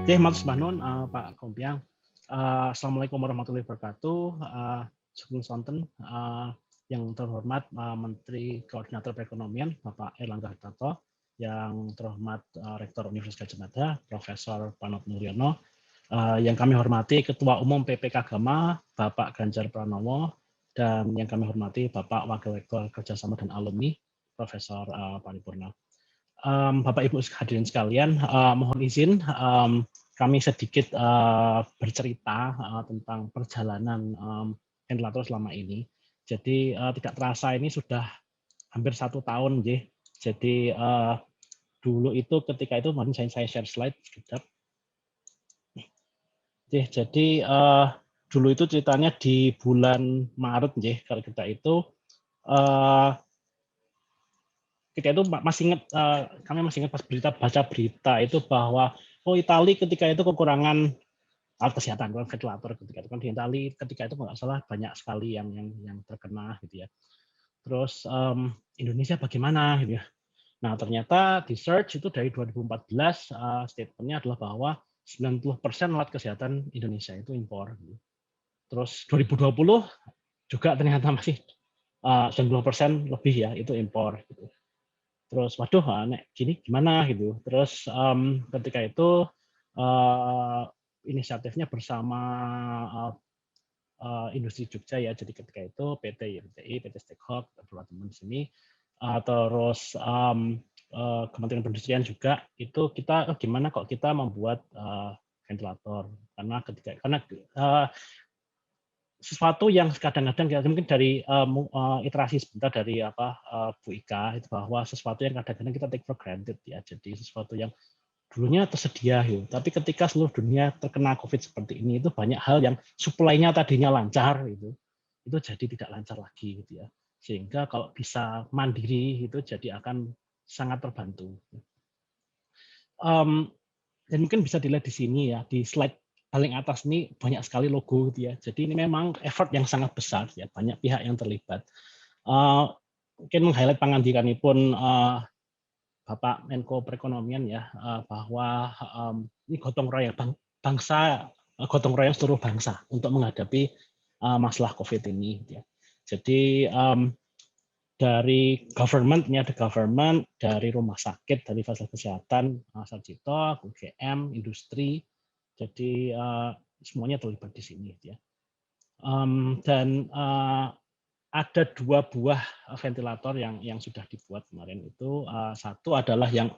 Oke, Mas Bahnun, Pak Kompiang. Assalamualaikum warahmatullahi wabarakatuh. Sugeng Sonten, yang terhormat Menteri Koordinator Perekonomian, Bapak Erlangga Hartarto, yang terhormat Rektor Universitas Gadjah Mada, Profesor Panot Mulyono, yang kami hormati Ketua Umum PPK Agama, Bapak Ganjar Pranowo, dan yang kami hormati Bapak Wakil Rektor Kerjasama dan Alumni, Profesor Paripurna. Bapak Ibu hadirin sekalian, mohon izin kami sedikit bercerita tentang perjalanan ventilator selama ini. Jadi tidak terasa ini sudah hampir 1 tahun, ya. Jadi dulu itu ketika itu, mungkin saya share slide sebentar. Jadi dulu itu ceritanya di bulan Maret, ya, kalau kita itu masih ingat, kami masih ingat pas baca berita itu bahwa Italia ketika itu kekurangan alat kesehatan, ventilator ketika itu kan di Italia ketika itu nggak salah banyak sekali yang terkena gitu ya. Terus Indonesia bagaimana gitu ya. Nah ternyata di search itu dari 2014 statementnya adalah bahwa 90% alat kesehatan Indonesia itu impor. Gitu. Terus 2020 juga ternyata masih 90% lebih ya itu impor. Gitu. Terus waduh nek gini gimana gitu. Terus ketika itu inisiatifnya bersama industri Jogja ya. Jadi ketika itu PT YMTI, PT Stekhoff, beberapa teman di sini, terus Kementerian Perindustrian juga itu kita gimana kok kita membuat ventilator karena sesuatu yang kadang-kadang mungkin dari iterasi sebentar dari Bu Ika itu bahwa sesuatu yang kadang-kadang kita take for granted ya. Jadi sesuatu yang dulunya tersedia, gitu. Tapi ketika seluruh dunia terkena COVID seperti ini, itu banyak hal yang supply-nya tadinya lancar, itu jadi tidak lancar lagi, gitu ya. Sehingga kalau bisa mandiri, itu jadi akan sangat terbantu. Dan mungkin bisa dilihat di sini ya, di slide paling atas ini banyak sekali logo, gitu ya. Jadi ini memang effort yang sangat besar, ya, banyak pihak yang terlibat. Mungkin meng-highlight pangandikanipun Bapak Menko Perekonomian ya bahwa ini gotong royong bangsa, gotong royong seluruh bangsa untuk menghadapi masalah COVID ini. Ya. Jadi dari government, ini ada government, dari rumah sakit, dari fasilitas kesehatan, Sarjito, UGM, industri, jadi semuanya terlibat di sini. Ya. Dan ada 2 buah ventilator yang sudah dibuat kemarin itu. Satu adalah yang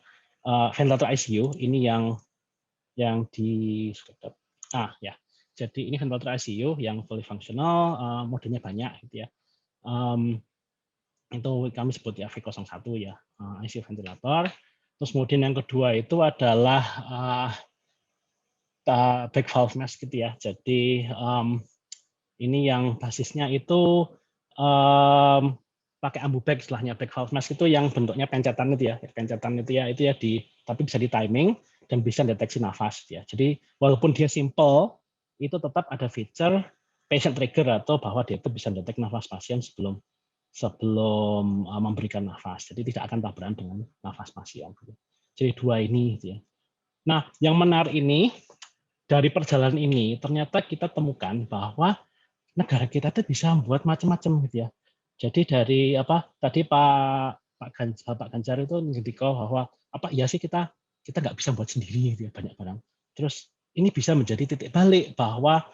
ventilator ICU, ini yang di ya. Jadi ini ventilator ICU yang fully functional, modenya banyak gitu ya. Itu kami sebut ya V01 ya, ICU ventilator. Terus kemudian yang kedua itu adalah back valve mask gitu ya. Jadi ini yang basisnya itu pakai ambu bag, istilahnya back valve mask itu yang bentuknya pencetan itu ya, tapi bisa di timing dan bisa deteksi nafas ya. Jadi walaupun dia simple, itu tetap ada feature patient trigger atau bahwa dia itu bisa detek nafas pasien sebelum memberikan nafas. Jadi tidak akan tabrakan dengan nafas pasien. Jadi 2 ini ya. Nah, yang menarik ini dari perjalanan ini ternyata kita temukan bahwa negara kita itu bisa membuat macam-macam gitu ya. Jadi dari tadi Pak Ganjar itu ngendika bahwa ya sih kita nggak bisa buat sendiri gitu ya banyak barang. Terus ini bisa menjadi titik balik bahwa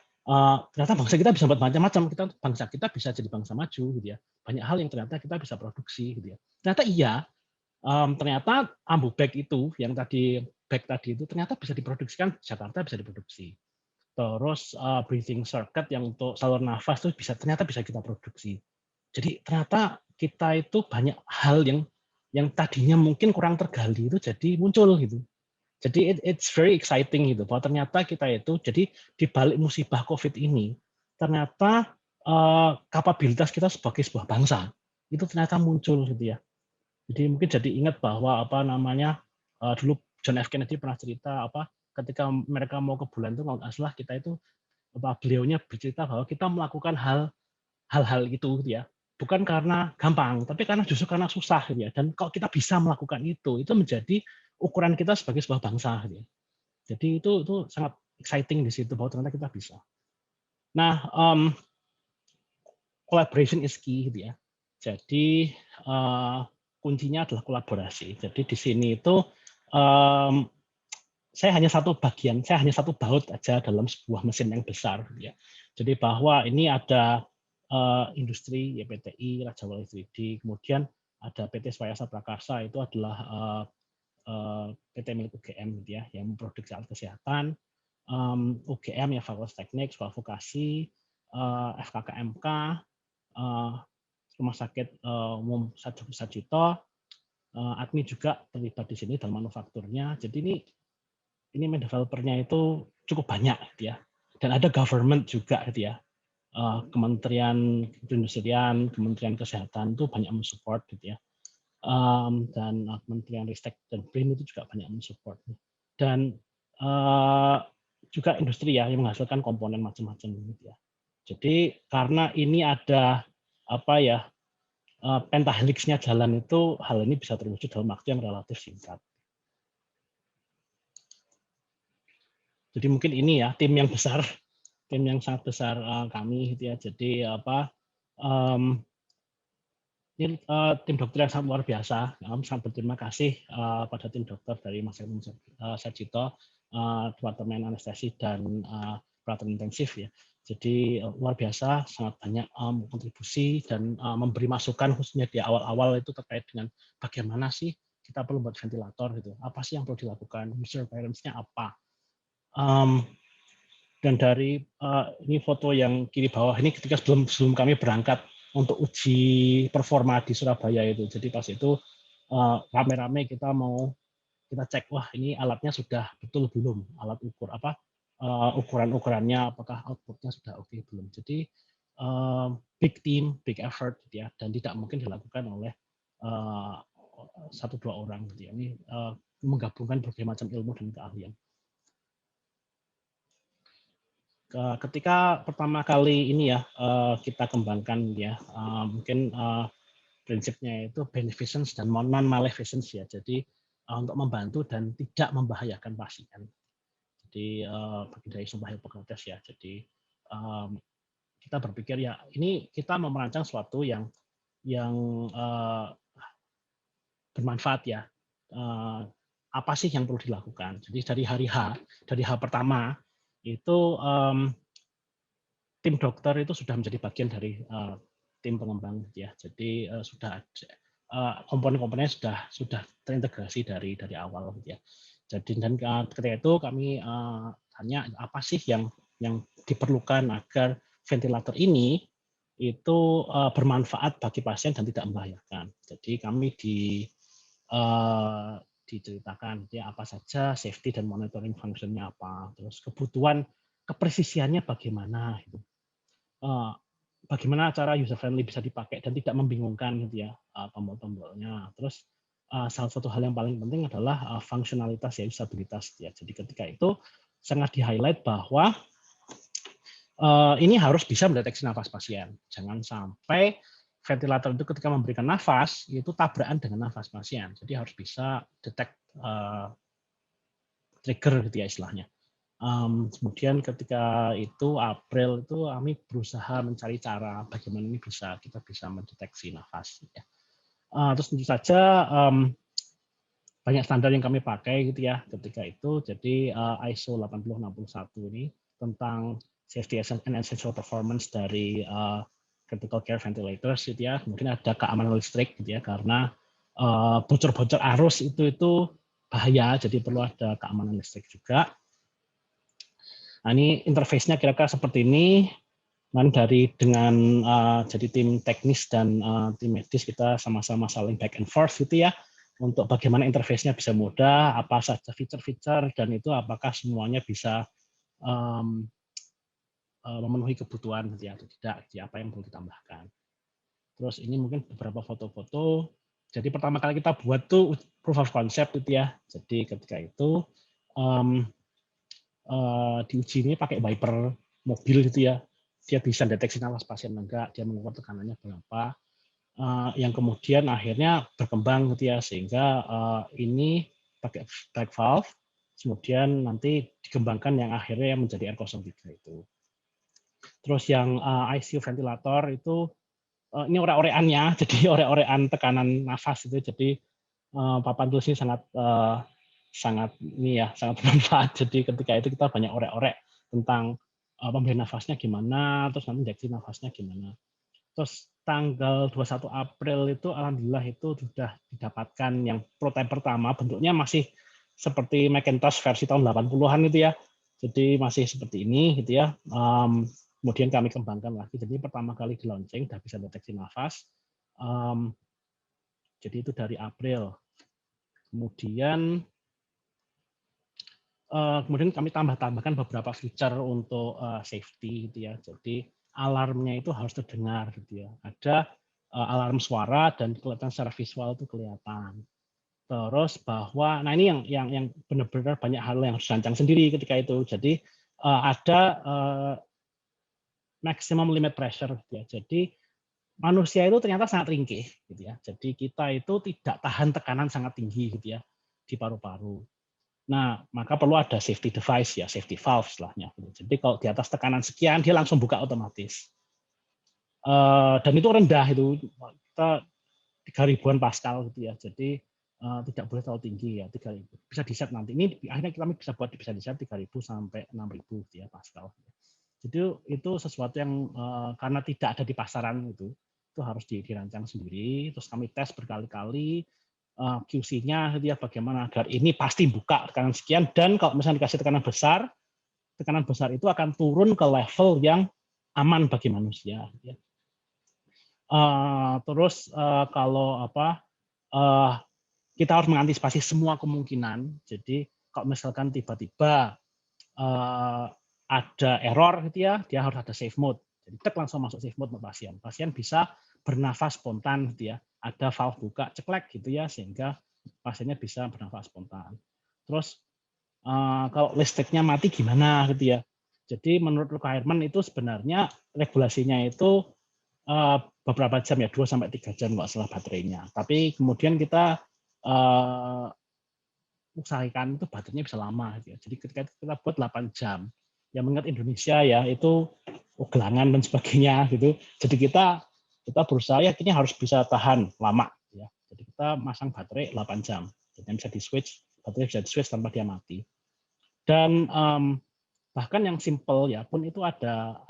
ternyata bangsa kita bisa buat macam-macam. Bangsa kita bisa jadi bangsa maju gitu ya. Banyak hal yang ternyata kita bisa produksi gitu ya. Ternyata iya, ternyata ambu bag itu yang tadi itu ternyata bisa diproduksikan di Jakarta, bisa diproduksi. Terus breathing circuit yang untuk saluran nafas itu ternyata bisa kita produksi. Jadi ternyata kita itu banyak hal yang tadinya mungkin kurang tergali itu jadi muncul gitu. Jadi it's very exciting gitu bahwa ternyata kita itu jadi di balik musibah COVID ini ternyata kapabilitas kita sebagai sebuah bangsa itu ternyata muncul gitu ya. Jadi mungkin jadi ingat bahwa dulu John F Kennedy pernah cerita ketika mereka mau ke bulan itu kalau nggak salah kita itu beliaunya bercerita bahwa kita melakukan hal-hal itu gitu ya bukan karena gampang tapi justru karena susah gitu ya. Dan kalau kita bisa melakukan itu menjadi ukuran kita sebagai sebuah bangsa gitu ya. Jadi itu sangat exciting di situ bahwa ternyata kita bisa. Nah, collaboration is key gitu ya. Jadi kuncinya adalah kolaborasi. Jadi di sini itu saya hanya satu bagian, saya hanya satu baut aja dalam sebuah mesin yang besar gitu ya. Jadi bahwa ini ada industri YPTI, Raja Wali 3D, kemudian ada PT Swayasa Prakarsa, itu adalah PT milik UGM gitu ya, yang memproduksi alat kesehatan, UGM ya Fakultas Teknik, Sekolah Vokasi, FKKMK, Rumah Sakit Umum Sarjito, ADMI juga terlibat di sini dalam manufakturnya. Jadi ini main developernya itu cukup banyak gitu ya. Dan ada government juga gitu ya. Kementerian Perindustrian, Kementerian Kesehatan itu banyak mensupport gitu ya. Dan Kementerian Ristek dan BRIN itu juga banyak mensupport. Dan juga industri ya yang menghasilkan komponen macam-macam gitu ya. Jadi karena ini ada apa ya pentahelixnya jalan itu, hal ini bisa terwujud dalam waktu yang relatif singkat. Jadi mungkin ini ya tim yang besar, tim yang sangat besar kami gitu ya. Jadi ini tim dokter yang sangat luar biasa. Kami sangat berterima kasih pada tim dokter dari Mas Sarjito, Departemen Anestesi dan Perawatan Intensif ya. Jadi luar biasa, sangat banyak kontribusi dan memberi masukan khususnya di awal-awal itu terkait dengan bagaimana sih kita perlu buat ventilator gitu. Apa sih yang perlu dilakukan? User requirements-nya apa? Dan dari ini foto yang kiri bawah ini ketika sebelum kami berangkat untuk uji performa di Surabaya itu. Jadi pas itu rame-rame kita cek, wah ini alatnya sudah betul belum, alat ukur apa ukuran-ukurannya, apakah outputnya sudah oke belum. Jadi big team, big effort gitu ya, dan tidak mungkin dilakukan oleh satu dua orang gitu ya. Ini menggabungkan berbagai macam ilmu dan keahlian. Ketika pertama kali ini ya kita kembangkan ya mungkin prinsipnya itu beneficence dan non-maleficence ya. Jadi untuk membantu dan tidak membahayakan pasien. Jadi bagi dari Sumpah Hippokrates ya. Jadi kita berpikir ya ini kita mau merancang sesuatu yang bermanfaat ya. Apa sih yang perlu dilakukan? Jadi dari hari H pertama itu tim dokter itu sudah menjadi bagian dari tim pengembang ya. Jadi sudah komponen-komponennya sudah terintegrasi dari awal ya. Jadi dan ketika itu kami tanya apa sih yang diperlukan agar ventilator ini itu bermanfaat bagi pasien dan tidak membahayakan. Jadi kami diceritakan ya apa saja safety dan monitoring fungsinya apa, terus kebutuhan kepresisiannya bagaimana gitu. Bagaimana cara user friendly bisa dipakai dan tidak membingungkan gitu ya tombol-tombolnya. Terus salah satu hal yang paling penting adalah fungsionalitas ya usabilitas ya. Jadi ketika itu sangat di-highlight bahwa ini harus bisa mendeteksi nafas pasien. Jangan sampai ventilator itu ketika memberikan nafas itu tabrakan dengan nafas pasien. Jadi harus bisa detect trigger gitu ya istilahnya. Kemudian ketika itu April itu kami berusaha mencari cara bagaimana ini kita bisa mendeteksi nafas. Ya. Terus tentu saja banyak standar yang kami pakai gitu ya ketika itu. Jadi ISO 8061 ini tentang safety and essential performance dari critical care ventilators gitu ya. Kemudian ada keamanan listrik gitu ya karena bocor-bocor arus itu bahaya, jadi perlu ada keamanan listrik juga. Nah ini interface-nya kira-kira seperti ini. Dengan jadi tim teknis dan tim medis kita sama-sama saling back and forth gitu ya untuk bagaimana interface-nya bisa mudah, apa saja fitur-fitur dan itu apakah semuanya bisa memenuhi kebutuhan gitu ya atau tidak, gitu, apa yang perlu ditambahkan. Terus ini mungkin beberapa foto-foto. Jadi pertama kali kita buat tuh proof of concept gitu ya. Jadi ketika itu diuji ini pakai wiper mobil gitu ya. Dia bisa deteksi nafas pasien enggak, dia mengukur tekanannya berapa. Yang kemudian akhirnya berkembang gitu ya sehingga ini pakai back valve Kemudian nanti dikembangkan yang akhirnya menjadi R03 itu. Terus yang ICU ventilator itu ini orek-orekannya, jadi orek-orekan tekanan nafas itu. Jadi papan tulis ini sangat bermanfaat. Jadi ketika itu kita banyak orek-orek tentang pemberian nafasnya gimana, terus nanti injeksi nafasnya gimana. Terus tanggal 21 April itu alhamdulillah itu sudah didapatkan yang prototipe pertama, bentuknya masih seperti Macintosh versi tahun 80-an itu ya. Jadi masih seperti ini gitu ya. Kemudian kami kembangkan lagi. Jadi pertama kali di launching sudah bisa deteksi nafas. Jadi itu dari April. Kemudian kami tambahkan beberapa feature untuk safety gitu ya. Jadi alarmnya itu harus terdengar gitu ya. Ada alarm suara dan kelihatan secara visual itu kelihatan. Terus bahwa, nah ini yang benar-benar banyak hal yang harus dirancang sendiri ketika itu. Jadi ada maximum limit pressure gitu ya. Jadi manusia itu ternyata sangat ringkih gitu ya. Jadi kita itu tidak tahan tekanan sangat tinggi gitu ya di paru-paru. Nah, maka perlu ada safety device ya, safety valve istilahnya. Jadi kalau di atas tekanan sekian dia langsung buka otomatis. Dan itu rendah itu kita 3.000-an Pascal gitu ya. Jadi tidak boleh terlalu tinggi ya, 3.000. Bisa di-set nanti. Ini akhirnya kami bisa di-set 3.000 sampai 6.000 gitu ya Pascal. Jadi itu sesuatu yang karena tidak ada di pasaran itu harus dirancang sendiri. Terus kami tes berkali-kali QC-nya gitu ya, bagaimana agar ini pasti buka tekanan sekian, dan kalau misalnya dikasih tekanan besar itu akan turun ke level yang aman bagi manusia. Gitu ya. Terus kalau kita harus mengantisipasi semua kemungkinan. Jadi kalau misalkan tiba-tiba ada error gitu ya, dia harus ada safe mode. Jadi tek langsung masuk safe mode untuk pasien. Pasien bisa bernafas spontan gitu ya. Ada valve buka ceklek gitu ya, sehingga pasiennya bisa bernafas spontan. Terus kalau listriknya mati gimana gitu ya. Jadi menurut requirement itu sebenarnya regulasinya itu beberapa jam ya, 2-3 jam nggak salah baterainya. Tapi kemudian kita usahakan itu baterainya bisa lama gitu ya. Jadi ketika kita buat 8 jam, yang mengingat Indonesia ya itu gelangan dan sebagainya gitu. Jadi kita berusaha ya ini harus bisa tahan lama ya. Jadi kita masang baterai 8 jam. Jadi bisa di-switch, baterai bisa di-switch tanpa dia mati. Dan bahkan yang simple ya pun itu ada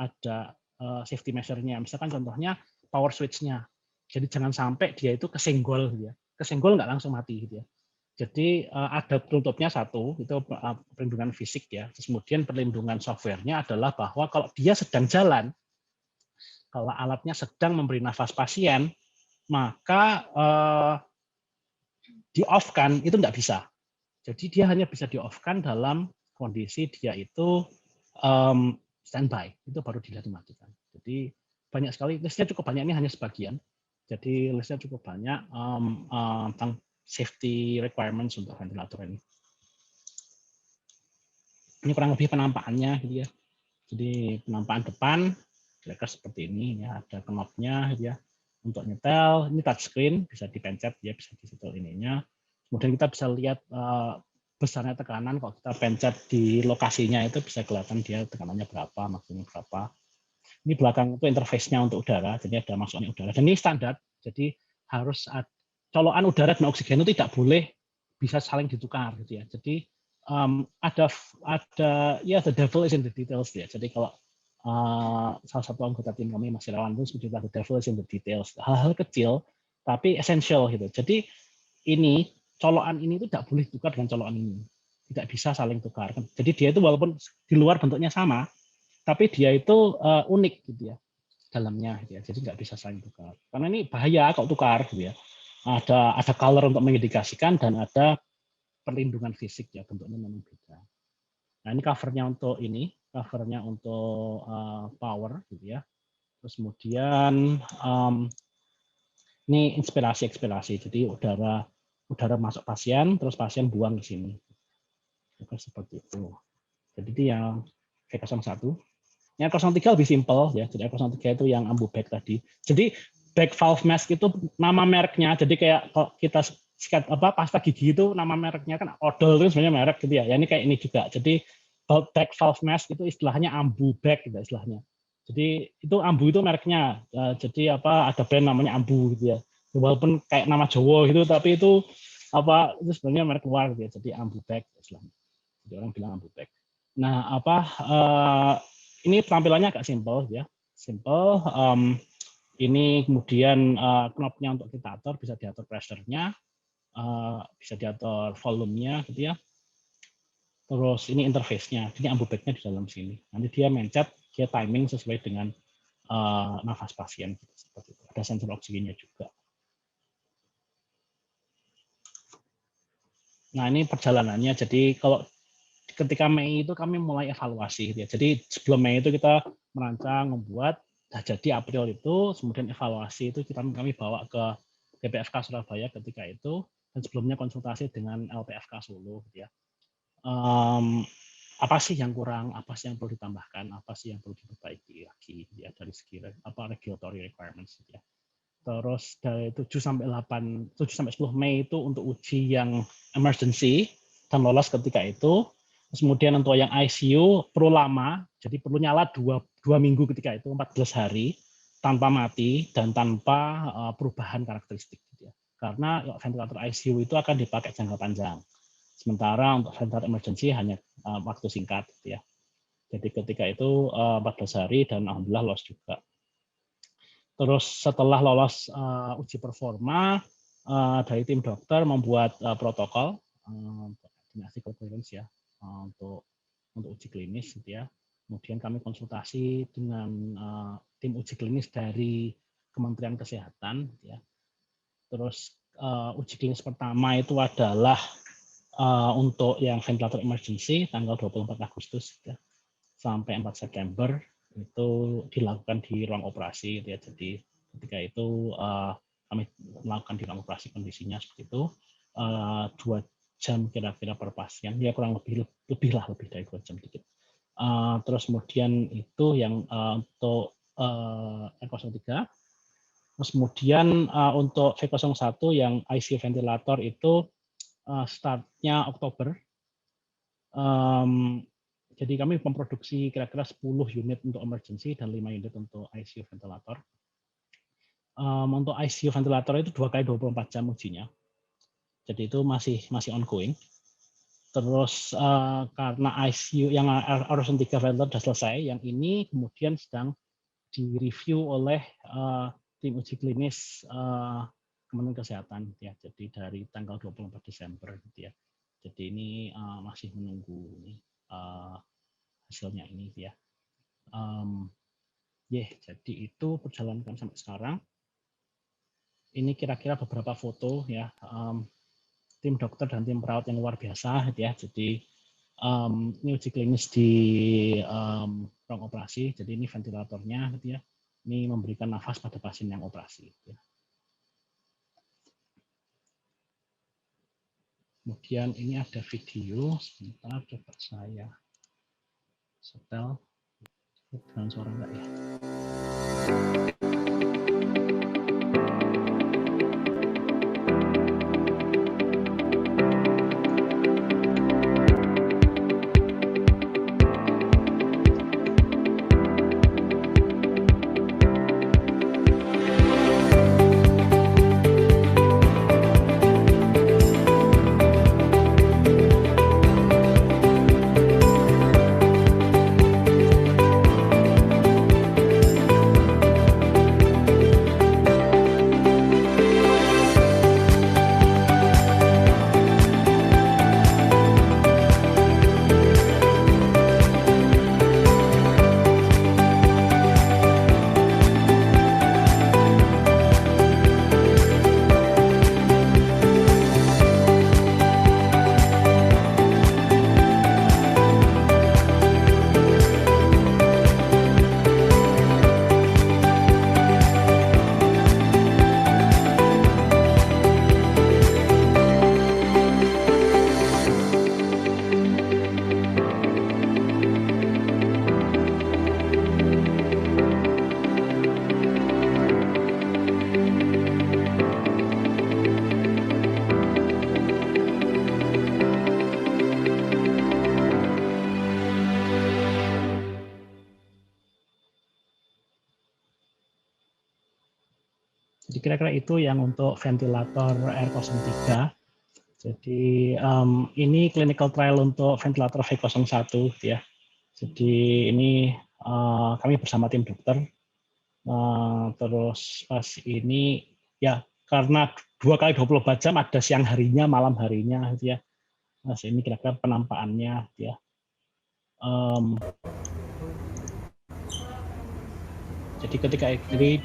safety measure-nya. Misalkan contohnya power switch-nya. Jadi jangan sampai dia itu kesenggol gitu ya. Kesenggol nggak langsung mati gitu ya. Jadi ada penutupnya satu, itu perlindungan fisik ya. Terus kemudian perlindungan software-nya adalah bahwa kalau dia sedang jalan, kalau alatnya sedang memberi nafas pasien, maka di-off-kan itu nggak bisa. Jadi dia hanya bisa di-off-kan dalam kondisi dia itu standby, itu baru dilihat dimatikan. Jadi banyak sekali, listnya cukup banyak, ini hanya sebagian. Jadi listnya cukup banyak tentang safety requirements untuk ventilator ini. Ini kurang lebih penampakannya gitu ya. Jadi penampakan depan kira-kira seperti ini ya, ada knob-nya gitu ya. Untuk nyetel, ini touchscreen, bisa dipencet ya, bisa disetel ininya. Kemudian kita bisa lihat besarnya tekanan, kalau kita pencet di lokasinya itu bisa kelihatan dia tekanannya berapa, maksimum berapa. Ini belakang itu interface-nya untuk udara, jadi ada masuknya udara. Dan ini standar, jadi harus colokan udara dan oksigen itu tidak boleh bisa saling ditukar gitu ya. Jadi ada the devil is in the details ya. Jadi kalau salah satu anggota tim kami Mas Irawan itu sebutnya the devil is in the details. Hal-hal kecil tapi essential gitu. Jadi ini colokan ini itu tidak boleh tukar dengan colokan ini. Tidak bisa saling tukar. Jadi dia itu walaupun di luar bentuknya sama, tapi dia itu unik gitu ya dalamnya gitu ya. Jadi nggak bisa saling tukar. Karena ini bahaya kalau tukar gitu ya. Ada color untuk mengindikasikan dan ada perlindungan fisik ya, bentuknya memang beda. Nah ini covernya untuk power gitu ya. Terus kemudian ini inspirasi. Jadi udara masuk pasien, terus pasien buang ke sini. Seperti itu. Jadi itu yang V01. Yang 03 lebih simpel ya. Jadi 03 itu yang ambu bag tadi. Jadi bag valve mask itu nama mereknya. Jadi kayak kalau kita pasta gigi itu nama mereknya kan odol itu sebenarnya merek gitu ya. Ya ini kayak ini juga. Jadi back valve mask itu istilahnya Ambu Back gitu istilahnya. Jadi itu Ambu itu mereknya. Jadi ada brand namanya Ambu gitu ya. Walaupun kayak nama Jawa gitu, tapi itu itu sebenarnya merek luar gitu ya. Jadi Ambu Back istilahnya. Jadi orang bilang Ambu Back. Nah ini tampilannya agak simple ya. Simple. Ini kemudian knobnya untuk kita atur, bisa diatur pressure-nya, bisa diatur volumenya gitu ya. Terus ini interface-nya, ini Ambu Back-nya di dalam sini. Nanti dia mencet, dia timing sesuai dengan nafas pasien. Seperti itu. Ada sensor oksigennya juga. Nah ini perjalanannya. Jadi kalau ketika Mei itu kami mulai evaluasi. Gitu ya. Jadi sebelum Mei itu kita merancang, membuat, jadi April itu, kemudian evaluasi itu kami bawa ke BPFK Surabaya ketika itu, dan sebelumnya konsultasi dengan LPFK Solo. Gitu ya. Apa sih yang kurang, apa sih yang perlu ditambahkan, apa sih yang perlu diperbaiki lagi ya, dari segi regulatory requirements ya. Terus dari 7 sampai 10 Mei itu untuk uji yang emergency dan lolos ketika itu. Kemudian untuk yang ICU perlu lama, jadi perlu nyala 2 minggu ketika itu, 14 hari tanpa mati dan tanpa perubahan karakteristik gitu ya. Karena ventilator ICU itu akan dipakai jangka panjang. Sementara untuk ventilator emergency hanya waktu singkat gitu ya. Jadi ketika itu 14 hari dan alhamdulillah lolos juga. Terus setelah lolos uji performa dari tim dokter membuat protokol clinical clearance ya untuk uji klinis gitu ya. Kemudian kami konsultasi dengan tim uji klinis dari Kementerian Kesehatan gitu ya. Terus uji klinis pertama itu adalah untuk yang ventilator emergency tanggal 24 Agustus ya, sampai 4 September itu dilakukan di ruang operasi gitu ya. Jadi ketika itu kami melakukan di ruang operasi, kondisinya seperti itu 2 jam kira-kira per pasien ya, kurang lebih dari 2 jam dikit. Terus kemudian itu yang untuk R03. Terus kemudian untuk V01 yang ICU ventilator itu startnya Oktober. Jadi kami memproduksi kira-kira 10 unit untuk emergency dan 5 unit untuk ICU ventilator. Untuk ICU ventilator itu 2 kali 24 jam ujinya. Jadi itu masih ongoing. Terus karena ICU yang R03 ventilator sudah selesai, yang ini kemudian sedang direview oleh tim uji klinis Kementerian Kesehatan ya. Jadi dari tanggal 24 Desember gitu ya. Jadi ini masih menunggu hasilnya ini ya. Jadi itu perjalanan kami sampai sekarang. Ini kira-kira beberapa foto ya. Tim dokter dan tim perawat yang luar biasa gitu ya. Jadi ini uji klinis di ruang operasi. Jadi ini ventilatornya gitu ya. Ini memberikan nafas pada pasien yang operasi gitu ya. Kemudian ini ada video, sebentar coba saya setel dengan suara enggak ya. kira-kira itu yang untuk ventilator R03. Jadi ini clinical trial untuk ventilator V01 ya. Jadi ini kami bersama tim dokter. Terus pas ini ya karena 2 kali 24 jam ada siang harinya, malam harinya gitu ya. Nah, ini kira-kira penampakannya ya. Jadi ketika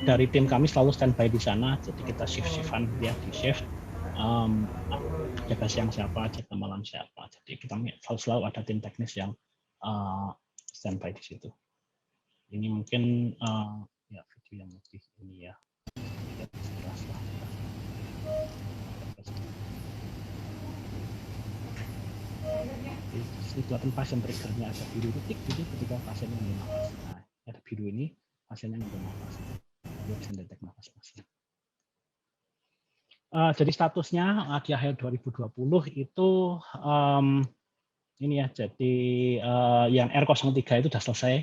dari tim kami selalu standby di sana, jadi kita shift-shiftan ya di shift. Jaga siang siapa, jaga malam siapa. Jadi kita selalu ada tim teknis yang standby di situ. Ini mungkin ya video yang lebih ini ya. Jelas lah. Di kelihatan pasien triggernya ada biru titik gitu ketika pasien yang nafas. Nah, ada biru ini pasiennya yang nafas. Dia bisa detek nafas pasien. Jadi statusnya di akhir 2020 itu ini ya. Jadi yang R03 itu sudah selesai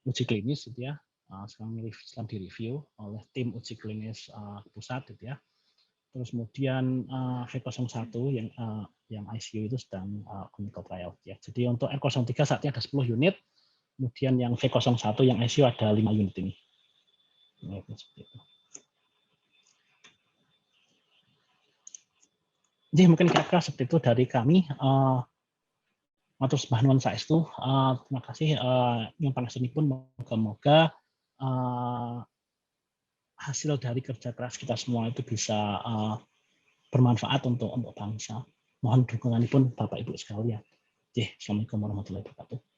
uji klinis gitu ya. Sekarang direview oleh tim uji klinis pusat gitu ya. Terus kemudian V01 yang ICU itu sedang clinical trial ya. Jadi untuk R03 saatnya ada 10 unit, kemudian yang V01 yang ICU ada 5 unit ini. Jadi mungkin kira-kira seperti itu dari kami. Matur sembah nuwun saestu. Terima kasih yang pangasunipun, moga-moga hasil dari kerja keras kita semua itu bisa bermanfaat untuk bangsa. Mohon dukunganipun Bapak Ibu sekalian. Assalamualaikum warahmatullahi wabarakatuh.